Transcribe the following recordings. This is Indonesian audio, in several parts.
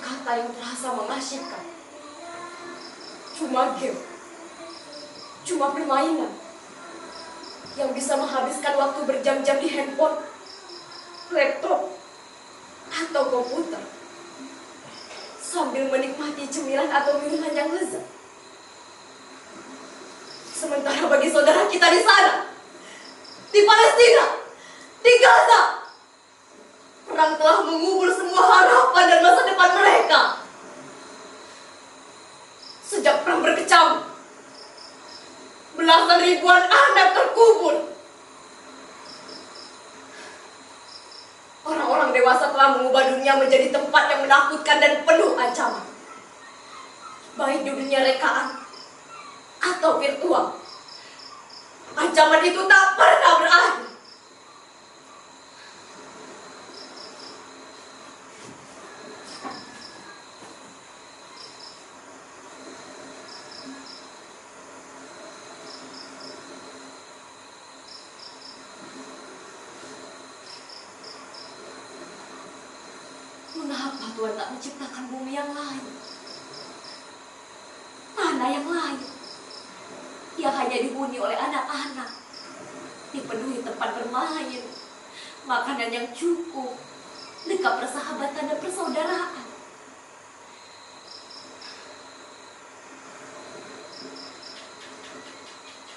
kata-kata yang terasa mengasyikkan. Cuma game, cuma permainan yang bisa menghabiskan waktu berjam-jam di handphone, laptop, atau komputer sambil menikmati cemilan atau minuman yang lezat. Sementara bagi saudara kita di sana, di Palestina, di Gaza, perang telah mengubur semua harapan dan masa depan mereka. Sejak perang berkecamuk, belasan ribuan anak terkubur. Orang-orang dewasa telah mengubah dunia menjadi tempat yang menakutkan dan penuh ancaman. Baik di dunia rekaan atau virtual, ancaman itu tak pernah berakhir. Mengapa Tuhan tak menciptakan bumi yang lain? Tanah yang lain, yang hanya dihuni oleh anak-anak, dipenuhi tempat bermain, makanan yang cukup, dekat persahabatan dan persaudaraan.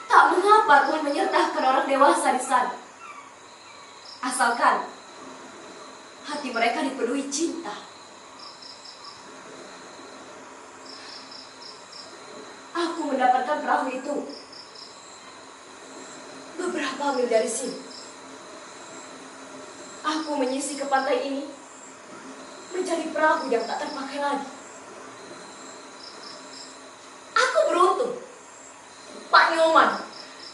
Tak mengapa Tuhan menyertakan orang dewasa di sana, asalkan hati mereka dipenuhi cinta. Aku mendapatkan perahu itu beberapa mil dari sini. Aku menyisi ke pantai ini menjadi perahu yang tak terpakai lagi. Aku beruntung, Pak Nyoman,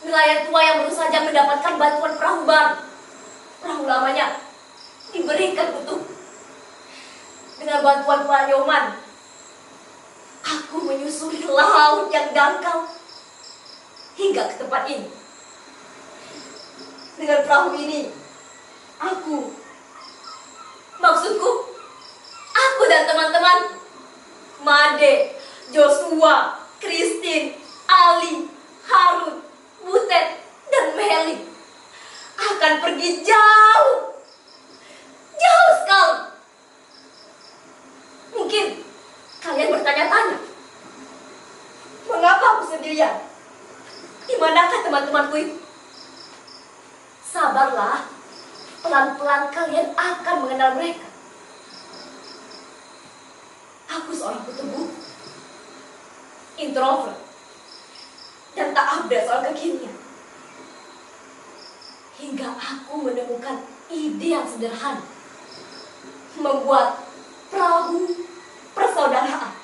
nelayan tua yang baru saja mendapatkan bantuan perahu baru. Perahu lamanya diberikan untuk. Dengan bantuan Pak Nyoman, aku menyusuri laut yang dangkal hingga ke tempat ini. Dengan perahu ini, maksudku, aku dan teman-teman, Made, Joshua, Christine, Ali, Harun, Butet, dan Meli akan pergi jauh sekali. Mungkin kalian bertanya-tanya, mengapa aku sendirian? Di manakah teman-temanku itu? Sabarlah, pelan-pelan kalian akan mengenal mereka. Aku seorang kutu introvert, dan tak update soal kekinian. Hingga aku menemukan ide yang sederhana, membuat perahu persaudaraan.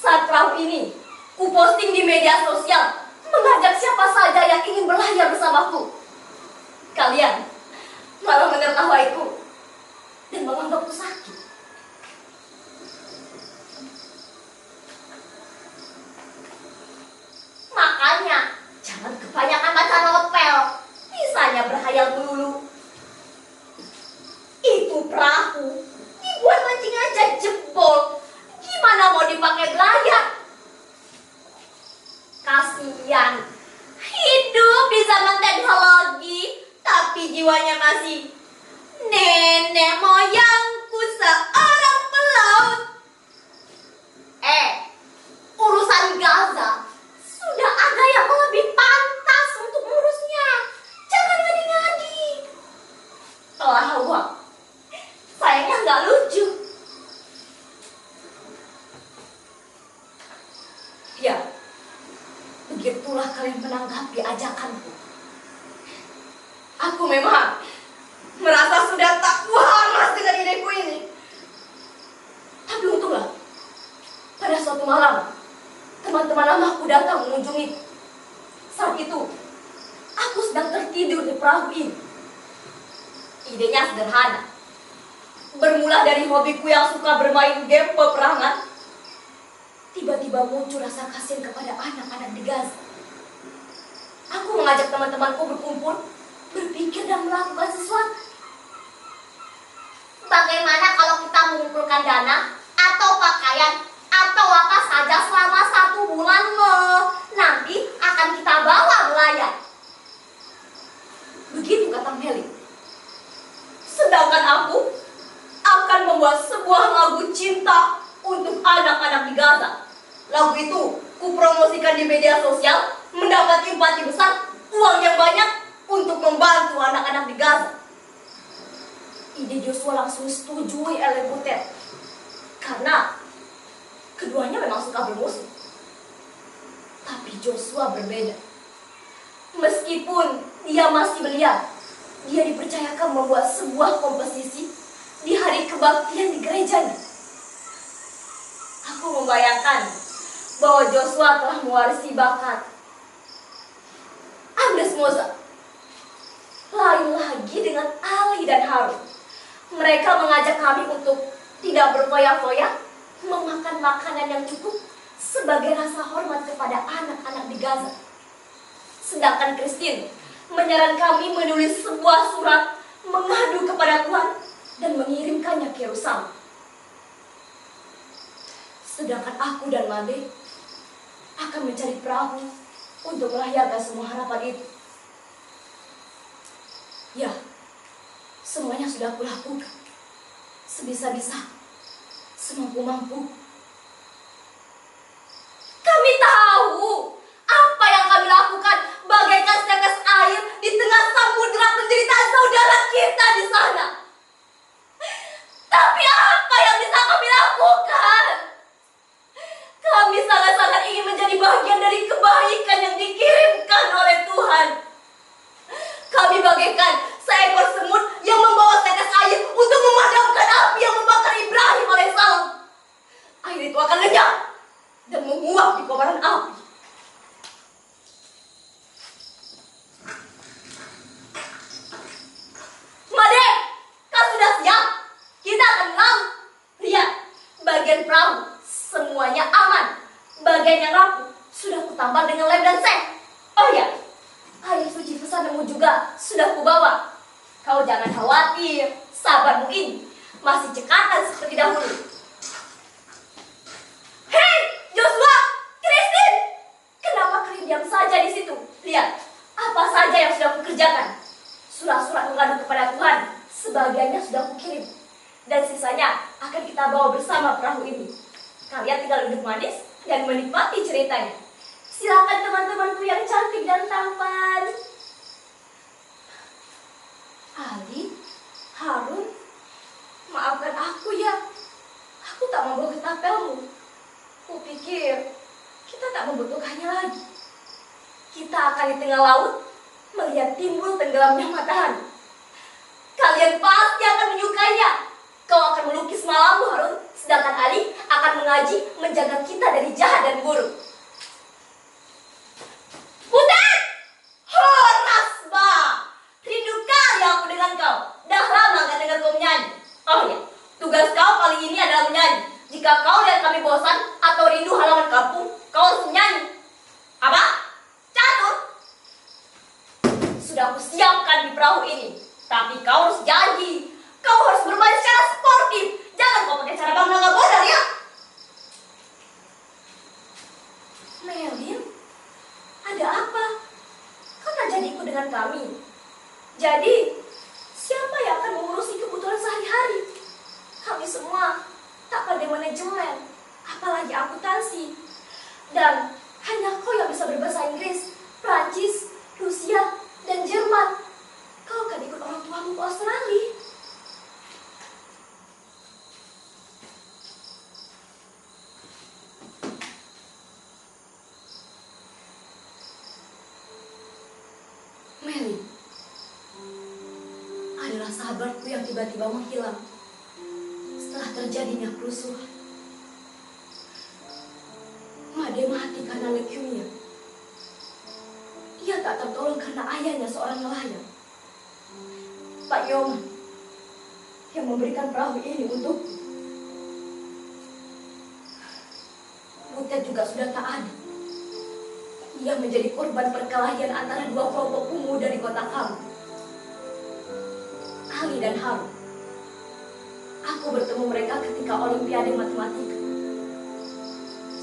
Saat perahu ini kuposting di media sosial, mengajak siapa saja yang ingin berlayar bersamaku. Kalian malah menertawaiku dan menganggapku sakit. Makanya jangan kebanyakan baca novel, bisanya berhayal melulu. Itu perahu dibuat mancing aja jebol, gimana mau dipakai belayar? Kasian, hidup di zaman teknologi, tapi jiwanya masih nenek moyangku seorang pelaut. Urusan Gaza sudah ada yang lebih pantas untuk mengurusnya. Jangan ngadi-ngadi. Lawak, sayangnya nggak lucu. Ya, begitulah kalian menanggapi ajakanku. Aku memang merasa sudah tak waras dengan ideku ini. Tapi untunglah, pada suatu malam, teman-teman lamaku datang mengunjungi. Saat itu, aku sedang tertidur di perahu ini. Idenya sederhana. Bermula dari hobiku yang suka bermain game peperangan, tiba-tiba muncul rasa kasihan kepada anak-anak di Gaza. Aku mengajak teman-temanku berkumpul, berpikir dan melakukan sesuatu. Bagaimana kalau kalau kita mengumpulkan dana atau pakaian atau apa saja selama 1 bulan loh. Nanti akan kita bawa melayang. Begitu kata Meli. Sedangkan aku akan membuat sebuah lagu cinta untuk anak-anak di Gaza. Lagu itu kupromosikan di media sosial, mendapat simpati besar, uang yang banyak untuk membantu anak-anak di Gaza. Ide Joshua langsung disetujui oleh Butet, karena keduanya memang suka bermusik. Tapi Joshua berbeda. Meskipun dia masih belia, dia dipercayakan membuat sebuah komposisi di hari kebaktian di gerejanya. Aku membayangkan bahwa Joshua telah mewarisi bakat Andres Mozart. Lain lagi dengan Ali dan Harun. Mereka mengajak kami untuk tidak berfoya-foya, memakan makanan yang cukup sebagai rasa hormat kepada anak-anak di Gaza. Sedangkan Christine menyarankan kami menulis sebuah surat mengadu kepada Tuhan dan mengirimkannya ke Yerusalem. Sedangkan aku dan Made akan mencari perahu untuk melayarkan semua harapan itu. Ya, semuanya sudah aku lakukan. Sebisa-bisa, semampu-mampu. Kami tahu apa yang kami lakukan bagaikan setetes air di tengah samudera penderitaan saudara kita di sana. Tapi apa yang bisa kami lakukan? Kami sangat-sangat ingin menjadi bagian dari kebaikan yang dikirimkan oleh Tuhan. Kami bagaikan seekor semut yang membawa setetes air untuk memadamkan api yang membakar Ibrahim alaihissalam. Air itu akan lenyap dan menguap di kobaran api. Made, kau sudah siap? Kita akan melaut. Lihat, bagian perahu semuanya aman. Bagian yang rapuh sudah kutambal dengan lem dan seng. Oh ya, air suci pesanmu juga sudah kubawa. Kau jangan khawatir, sabarmu ini masih cekatan seperti dahulu. Hei, Joshua, Christine, kenapa kalian diam saja di situ? Lihat, apa saja yang sudah kukerjakan. Surat-surat mengadu kepada Tuhan, sebagiannya sudah kukirim, dan sisanya akan kita bawa bersama perahu ini. Kalian tinggal duduk manis dan menikmati ceritanya. Silakan teman-temanku yang cantik dan tampan. Ali, Harun, maafkan aku ya. Aku tak membawa ketapelmu. Kupikir kita tak membutuhkannya lagi. Kita akan di tengah laut melihat timbul tenggelamnya matahari. Kalian pasti akan menyukainya. Kau akan melukis malammu, Harun, sedangkan Ali akan mengaji menjaga kita dari jahat dan buruk. Butet! Horasba! Rindu kali aku dengan kau. Dah lama gak dengar kau menyanyi. Oh ya, tugas kau kali ini adalah menyanyi. Jika kau lihat kami bosan atau rindu halaman kampung, kau harus menyanyi. Apa? Catur? Sudah aku siapkan di perahu ini. Tapi kau harus janji. Kau harus bermain secara sportif. Jangan kau pakai cara bangga bodar ya. Melin, ada apa? Kau tak jadi ikut dengan kami. Jadi, siapa yang akan mengurusi kebutuhan sehari-hari? Kami semua tak pandai manajemen, apalagi akuntansi. Dan hanya kau yang bisa berbahasa Inggris, Prancis, Rusia, dan Jerman. Kau akan ikut orang tuamu ke Australia. Meli adalah sahabatku yang tiba-tiba menghilang setelah terjadinya kerusuhan. Made mati karena leukemia. Ia tak tertolong karena ayahnya seorang nelayan, Pak Yoman, yang memberikan perahu ini untukku. Butet juga sudah tak ada. Ia menjadi korban perkelahian antara dua kelompok pemuda di kota kami, Ali dan Harun. Aku bertemu mereka ketika Olimpiade Matematika.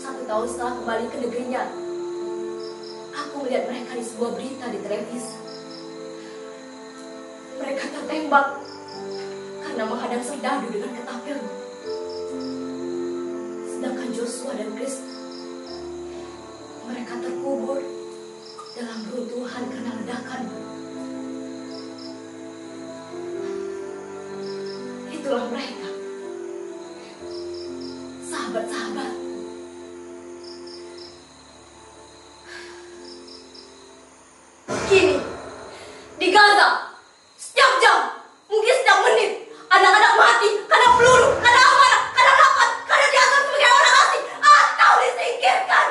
1 tahun setelah kembali ke negerinya, aku melihat mereka di sebuah berita di televisi. Mereka tertembak karena menghadang serdadu dengan ketapelnya. Sedangkan Joshua dan Chris, mereka terkubur dalam runtuhan karena ledakan. Itulah mereka, sahabat-sahabat. Kini, di Gaza, setiap jam, mungkin setiap menit, anak-anak mati karena peluru, karena amarah, karena rapat, karena dianggap sebagai orang asing atau disingkirkan.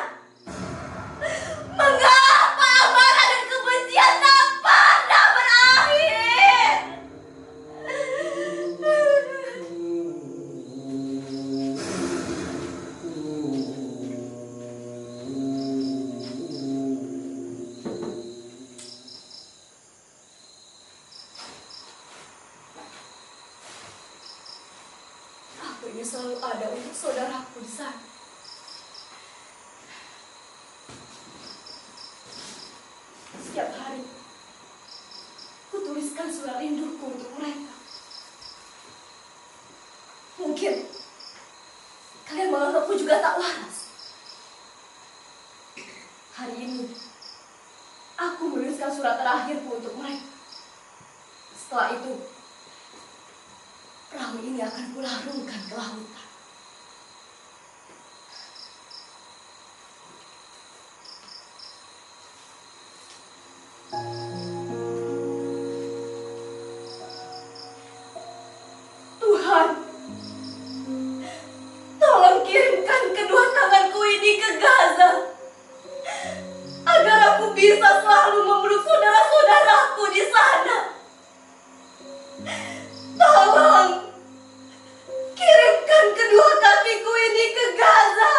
Mengapa amarah dan kebencian tak pernah berakhir? Aku ingin selalu ada untuk saudaraku di sana. Setiap hari, ku tuliskan surat rinduku untuk mereka. Mungkin kalian menganggapku juga tak waras. Hari ini, aku menuliskan surat terakhirku untuk mereka. Setelah itu, perahu ini akan kularungkan ke lautan. Tuhan, tolong kirimkan kedua tanganku ini ke Gaza, agar aku bisa selalu memeluk saudara-saudaraku di sana. Tolong kirimkan kedua kakiku ini ke Gaza,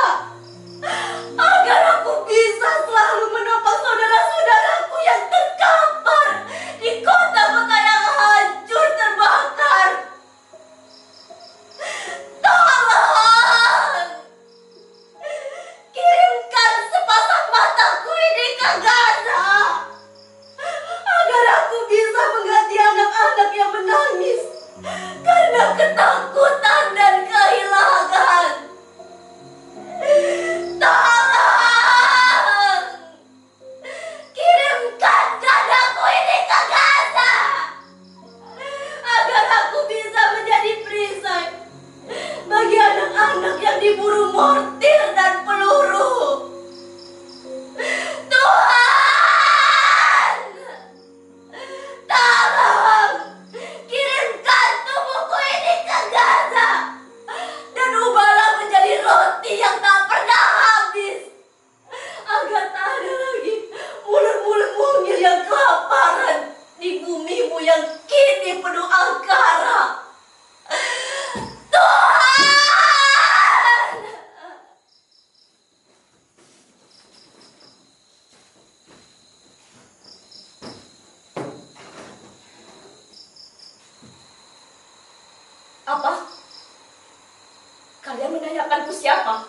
agar aku bisa selalu menopang saudara-saudaraku yang terkapar di kota-kota yang hancur terbakar. Tolong kirimkan sepasang mataku ini ke Gaza, agar aku bisa mengganti anak-anak yang menangis karena ketakutan dan kehilangan. Tolong kirimkan dadaku ini ke Gaza, agar aku bisa menjadi perisai bagi anak-anak yang diburu mortir dan peluru. Tuhan, tolong kirimkan tubuhku ini ke Gaza, dan ubahlah menjadi roti yang tak pernah habis, agar tak ada lagi mulut-mulut mungil yang kelaparan di bumimu yang kini penuh angkara. Tuhan! Apa? Kalian menanyakanku siapa?